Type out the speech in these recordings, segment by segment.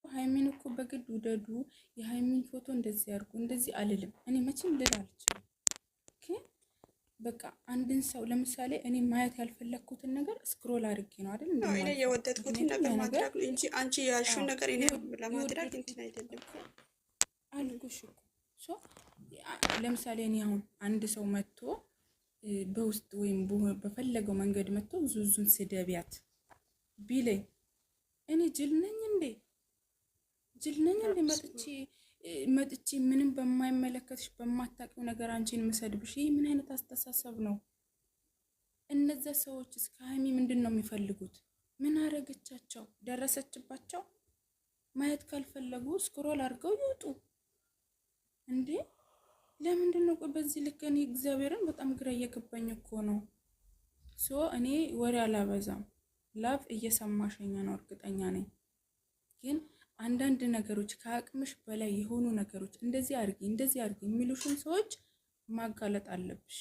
ሃይሚን እኮ በግድ ውደዱ፣ የሃይሚን ፎቶ እንደዚህ ያርጉ እንደዚህ አልልም። እኔ መቼም ልል አልችልም። በቃ አንድን ሰው ለምሳሌ እኔ ማየት ያልፈለኩትን ነገር ስክሮል አድርጌ ነው አይደል? እኔ የወደድኩትን ነገር ማድረግ ነው እንጂ አንቺ ያልሽውን ነገር እኔ ለማድረግ እንትን አይደለም አልኩሽ እኮ። ለምሳሌ እኔ አሁን አንድ ሰው መጥቶ በውስጥ ወይም በፈለገው መንገድ መጥቶ ዙዙን ስደቢያት ቢለኝ እኔ ጅል ነኝ እንዴ? መጥቼ ምንም በማይመለከትሽ በማታውቂው ነገር አንቺን መሰድብሽ? ይህ ምን አይነት አስተሳሰብ ነው? እነዛ ሰዎች እስከ ሃይሚ ምንድን ነው የሚፈልጉት? ምን አረገቻቸው? ደረሰችባቸው? ማየት ካልፈለጉ ስክሮል አድርገው ይወጡ እንዴ? ለምንድን ነው በዚህ ልክ? እኔ እግዚአብሔርን በጣም ግራ እየገባኝ እኮ ነው። እኔ ወሬ አላበዛም። ላቭ እየሰማሸኝ ነው እርግጠኛ ነኝ። ግን አንዳንድ ነገሮች ከአቅምሽ በላይ የሆኑ ነገሮች እንደዚህ አርጊ የሚሉሽን ሰዎች ማጋለጥ አለብሽ።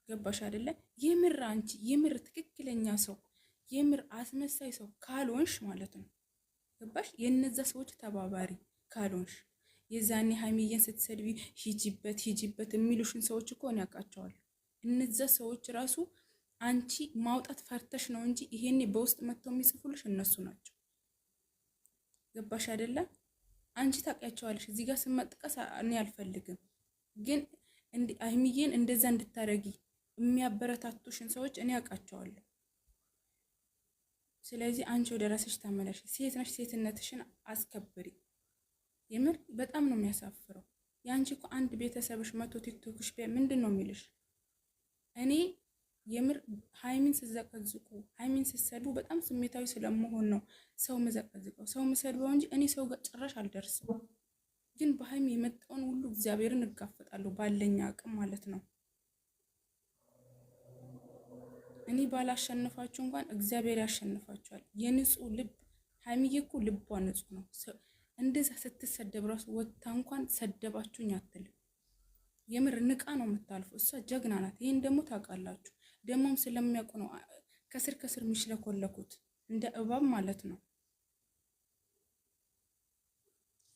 ገባሽ አይደለ? የምር አንቺ የምር ትክክለኛ ሰው የምር አስመሳይ ሰው ካልሆንሽ ማለት ነው። ገባሽ? የነዛ ሰዎች ተባባሪ ካልሆንሽ የዛኔ ሃይሚዬን ስትሰድቢ ሂጂበት የሚሉሽን ሰዎች እኮ ነው ያውቃቸዋለሁ። እነዛ ሰዎች ራሱ አንቺ ማውጣት ፈርተሽ ነው እንጂ ይሄኔ በውስጥ መጥተው የሚጽፉልሽ እነሱ ናቸው። ገባሽ አይደለ? አንቺ ታውቂያቸዋለሽ። እዚህ ጋር ስመጥቀስ እኔ አልፈልግም፣ ግን ሃይሚዬን እንደዛ እንድታረጊ የሚያበረታቱሽን ሰዎች እኔ ያውቃቸዋለሁ። ስለዚህ አንቺ ወደ ራስሽ ተመለሽ። ሴት ነሽ፣ ሴትነትሽን አስከብሪ። የምር በጣም ነው የሚያሳፍረው። ያንቺ እኮ አንድ ቤተሰብሽ መቶ ቲክቶክሽ ምንድን ነው የሚልሽ? እኔ የምር ሃይሚን ስዘቀዝቁ ሃይሚን ስሰድቡ በጣም ስሜታዊ ስለመሆን ነው ሰው መዘቀዝቀው ሰው መሰድበው እንጂ እኔ ሰው ጋር ጭራሽ አልደርስም። ግን በሃይሚ የመጣውን ሁሉ እግዚአብሔርን እጋፈጣለሁ ባለኝ አቅም ማለት ነው። እኔ ባላሸንፋችሁ እንኳን እግዚአብሔር ያሸንፋችኋል። የንጹህ ልብ ሃይሚዬ እኮ ልቧ ንጹህ ነው። እንደዛ ስትሰደብ ራሱ ወጥታ እንኳን ሰደባችሁኝ አትልም። የምር ንቃ ነው የምታልፈው። እሷ ጀግና ናት። ይሄን ደግሞ ታውቃላችሁ። ደሞም ስለሚያውቁ ነው ከስር የሚሽለኮለኩት እንደ እባብ ማለት ነው።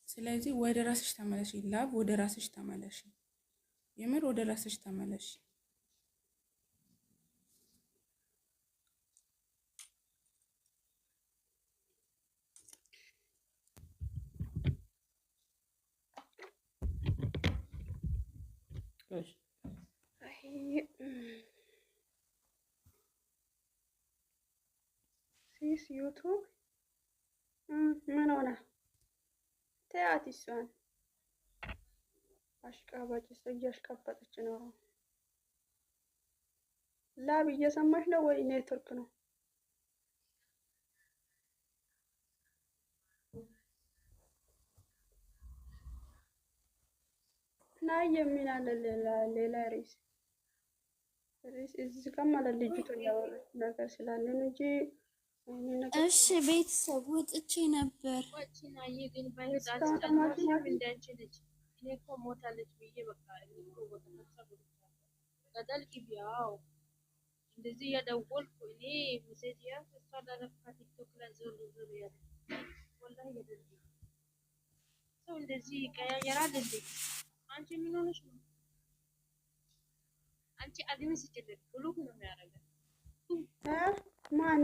ስለዚህ ወደ ራስሽ ተመለሽ። ላብ ወደ ራስሽ ተመለሽ። የምር ወደ ራስሽ ተመለሽ። ሲስ ዩቱብ ምን ሆነ? ተያት እሷን አሽቃባጭ እያሽቃበጠች ነው። ላብ እየሰማሽ ነው ወይ ኔትወርክ ነው? ናይ የሚል አለ ሌላ ርዕስ እዚህ ጋር ማለት ልጅቱ ያወራች ነገር ስላለን እንጂ እሺ ቤተሰብ ወጥቼ ነበር። እንደዚህ ያደወልኩ እኔ ሚሴጂያ ተሳዳረፍካ ቲክቶክ ላይ ዞር ዞር ያለ ወላሂ ያደርግ ሰው እንደዚህ ቀያየራል እንዴ? አንቺ ምን ሆነሽ ነው? አንቺ አግሚ ሲጀደድ ብሉክ ነው የሚያደርገው። ማን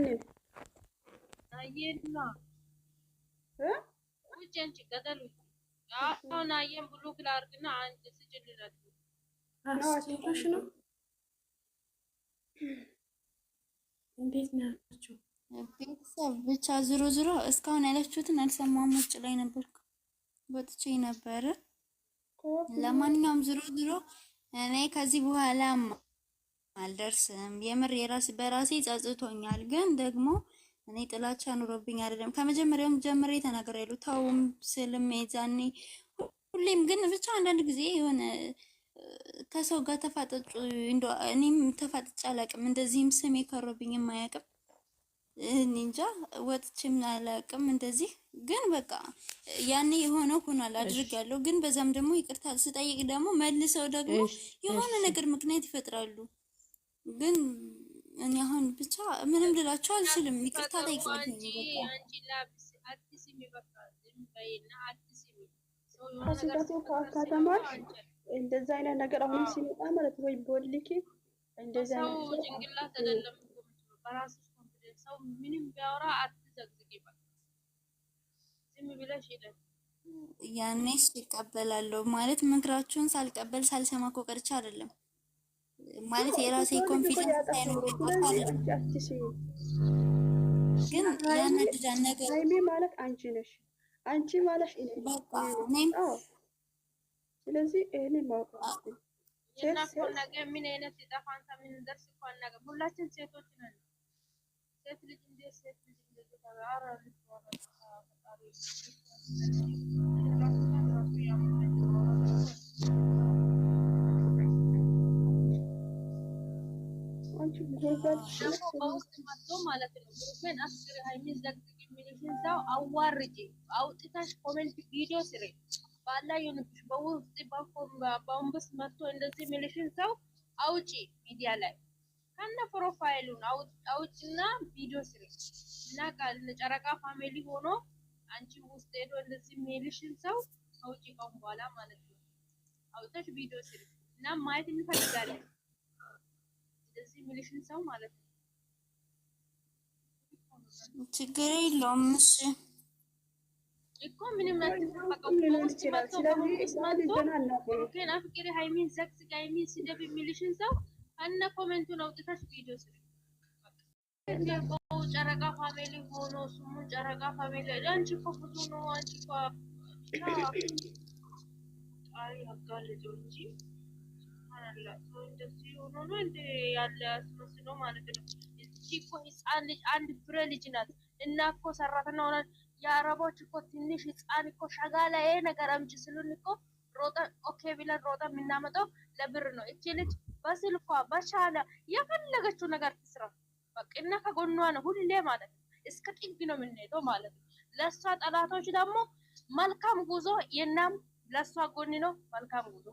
አየና ውጭ አንቺ ገደሉ አሁን አየን ብሉክ ላርግና አንቺ ሲጀደድ አስተውለሽ ነው። እንዴት ናችሁ ቤተሰብ? ብቻ ዝሮ ዝሮ እስካሁን ያላችሁትን አልሰማሁም። ውጭ ላይ ነበርኩ፣ ወጥቼ ነበረ። ለማንኛውም ዝሮ ዝሮ እኔ ከዚህ በኋላ አልደርስም። የምር በራሴ ጸጽቶኛል። ግን ደግሞ እኔ ጥላቻ ኑሮብኝ አይደለም። ከመጀመሪያውም ጀምሬ ተናግሬያለሁ። ተውም ስልም የዛኔ ሁሌም ግን ብቻ አንዳንድ ጊዜ የሆነ ከሰው ጋር ተፋጠጩ። እኔም ተፋጥጬ አላውቅም። እንደዚህም ስሜ ከሮብኝ የማያውቅም እንጃ ወጥቼም አላውቅም እንደዚህ። ግን በቃ ያኔ የሆነ ሆኗል አድርጋለሁ። ግን በዛም ደግሞ ይቅርታ ስጠይቅ ደግሞ መልሰው ደግሞ የሆነ ነገር ምክንያት ይፈጥራሉ። ግን እኔ አሁን ብቻ ምንም ልላችሁ አልችልም። ይቅርታ ጠይቃለሁ። አንቺ ላብስ አትስሚ፣ በቃ ዝም በይና አትስሚ። ሰው የሆነ ነገር ከስህተቱ ከተማርሽ እንደዛ አይነት ነገር አሁንም ሲመጣ ማለት ወይ ቦልኪ እንደዛ ሰው አይነት ጭንቅላት አይደለም እኮ በራስሽ ኮንፊደንስ። ሰው ምንም ቢያወራ አትዘግዝቂ፣ በቃ ዝም ብለሽ ሄደን ያኔስ ይቀበላለሁ ማለት ምክራችሁን ሳልቀበል ሳልሰማ እኮ ቀርቼ አይደለም ማለት የራሴ ኮንፊደንስ ሳይኖር ግን ያነድዳል ነገር። ሃይሚ ማለት አንቺ ነሽ፣ አንቺ ማለት በቃ እኔም ስለዚህ ይሄንን ማወቅ አለብን። እና እኮ ነገ ምን አይነት የጠፋን ከምን ደርስ እኮ አናውቅም። ሁላችን ሴቶች ነን። ሴት ልጅ እንዴት ሴት ልጅ እንደዚህ ተባራ ልትወራ ፈጣሪ ደግሞ በውስጥ መጥቶ ማለት ነው ብሩኬን አስር ሃይሚን ዘግዝቅ የሚልሽን ሰው አዋርጂ አውጥተሽ ኮሜንት ቪዲዮ ስሪ ባላ ይሁንብሽ። በውስጥ በአምብስ መጥቶ እንደዚህ የሚልሽን ሰው አውጪ ሚዲያ ላይ ከነ ፕሮፋይሉን አውጪና ቪዲዮ ስሪ እና ጨረቃ ፋሚሊ ሆኖ አንቺ ውስጥ ሄዶ እንደዚህ የሚልሽን ሰው አውጪ ካሁን በኋላ ማለት ነው። አውጥተሽ ቪዲዮ ስሪ እና ማየት እንፈልጋለን እንደዚህ የሚልሽን ሰው ማለት ነው። ችግር የለውም። እሺ እኮ ምንም አትፈቀው በውስጥ መጥቶ አፍቅሪ ሃይሚን ዘግዝቅ ሃይሚን ስደብ የሚልሽን ሰው ከነ ኮሜንቱን አውጥተሽ ቪዲዮ ስሪ። ጨረቃ ፋሚሊ ሆኖ ስሙን ጨረቃ ፋሚሊ አንቺ እኮ ብዙ ነው። አንቺ እኮ አይ አጋለጠው እንጂ እንደዚህ ሆኖ ነው እንደ ያለ አስመስሎ ማለት ነው። እዚህ እኮ ህፃን ልጅ አንድ ፍሬ ልጅ ናት እና እኮ ሰራተኛ ሆነ የአረቦች እኮ ትንሽ ህፃን እኮ ሸጋላ ይሄ ነገር አምጪ ስሉን እኮ ሮጣ ኦኬ ብለን ሮጣ የምናመጣው ለብር ነው። እቺ ልጅ በስልኳ በቻለ የፈለገችው ነገር ትስራ በቃ እና ከጎኗ ነው ሁሌ ማለት ነው። እስከ ጥግ ነው የምንሄደው ማለት ነው። ለሷ ጠላቶች ደግሞ መልካም ጉዞ የናም ለሷ ጎን ነው መልካም ጉዞ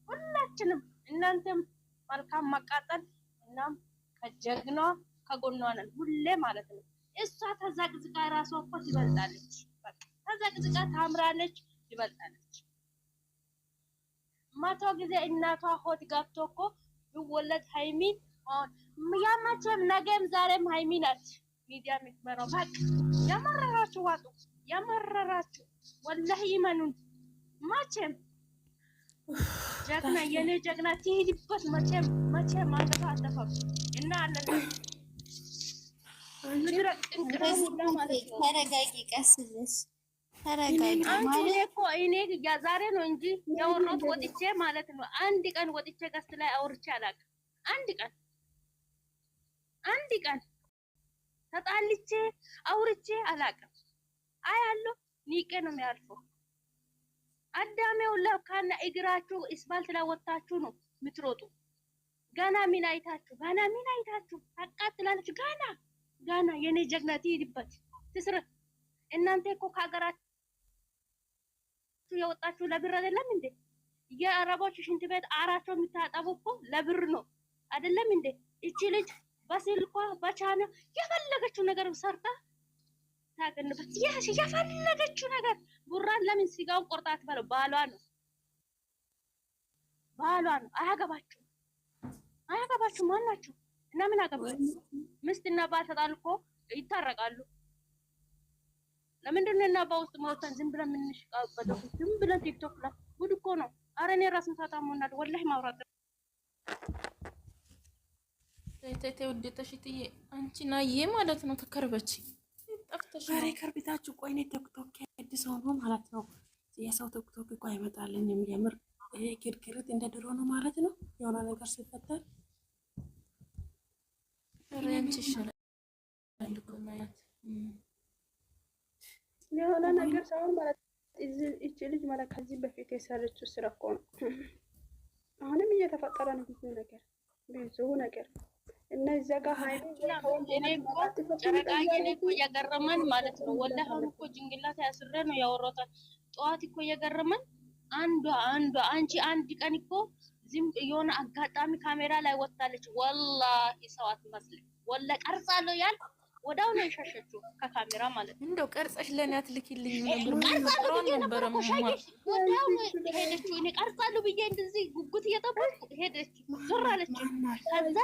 ሁላችንም እናንተም መልካም ማቃጠል እናም ከጀግኗ ከጎኗ ነን ሁሌ ማለት ነው። እሷ ተዘቅዝቃ ራሷ እኮ ትበልጣለች። በቃ ተዘቅዝቃ ታምራለች፣ ትበልጣለች። መቶ ጊዜ እናቷ ሆድ ገብቶ እኮ ይወለድ ሃይሚ ያማቸም ነገም ዛሬም ሃይሚ ናት ሚዲያ የምትመራው። በቃ ያመረራችሁ ዋጡ ያመረራችሁ ወላሂ ይመኑን መቼም ጀግና የኔ ጀግና ትሄድበት መቼም አንገቷ አትደፋም እና አለና ተረጋጊ፣ ቀስ ብለሽ ተረጋጊ። ማለት እኮ እኔ ዛሬ ነው እንጂ ያወራሁት ወጥቼ ማለት ነው። አንድ ቀን ወጥቼ ገስት ላይ አውርቼ አላውቅም። አንድ ቀን ተጣልቼ አውርቼ አላውቅም። አያለሁ ኒቄ ነው የሚያልፈው። አዳሜው ለካና እግራችሁ እስፋልት ላይ ወጣችሁ ነው የምትሮጡ። ገና ምን አይታችሁ ታቃጥላለች። ገና የኔ ጀግና ትሄድበት ትስረ። እናንተ እኮ ከሀገራችሁ የወጣችሁ ለብር አይደለም እንዴ? የአረቦች ሽንት ቤት አራቸው የምታጠቡ እኮ ለብር ነው አይደለም እንዴ? እቺ ልጅ በስልኳ በቻና የፈለገችው ነገር ሰርታ ታገንበት የፈለገችው ነገር ቡራን ለምን ሲጋውን ቆርጣ አትበለው? ባሏ ነው። አያገባችሁ ማናችሁ እና ምን አገባችሁ? ሚስትና ባል ተጣልቆ ይታረቃሉ። ለምንድን ነው እና በውስጥ መውጣን ዝም ብለን የምንሽቃበለው? ዝም ብለን ቲክቶክ ላይ ጉድ እኮ ነው። ኧረ እኔ ራስን ታታሞናል ወላሂ ማውራት ተይተይ ውዴታሽ ትዬ አንቺ ናዬ ማለት ነው ተከርበች ጠፍተሽ ዛሬ ከርቢታችሁ ቆይኔ ቲክቶክ አዲስ ሆኖ ማለት ነው። የሰው ቲክቶክ እኮ አይመጣልኝም። የምር ይሄ ግርግርት እንደ ድሮ ነው ማለት ነው። የሆነ ነገር ሲፈጠር ረንቺ ይሻላል እኮ ማለት የሆነ ነገር ሳይሆን ማለት እቺ ልጅ ማለት ከዚህ በፊት የሰረችው ስራ እኮ ነው። አሁንም እየተፈጠረ ነው ብዙ ነገር እና እዚያ ጋር ጨረቃዬን እኮ እየገረመን ማለት ነው። ወላሂ አሁን እኮ ጭንቅላት ያስረ ነው ያወራሁት። ጠዋት እኮ እየገረመን አንዷ አንቺ አንድ ቀን እኮ ዝም የሆነ አጋጣሚ ካሜራ ላይ ወጣለች። ወላሂ ሰው አትመስልም። ወላሂ ቀርጻለሁ ያል ወዳው ነው የሸሸችው ከካሜራ ማለት ነው። እንደው ቀርጸሽ ለኔ አትልኪልኝ ነበር ወዳው ነው ሄደችው። እኔ ቀርጻለሁ ብዬ እንደዚህ ጉጉት እየጠበቅኩ ሄደች ዞር አለች። ከዛ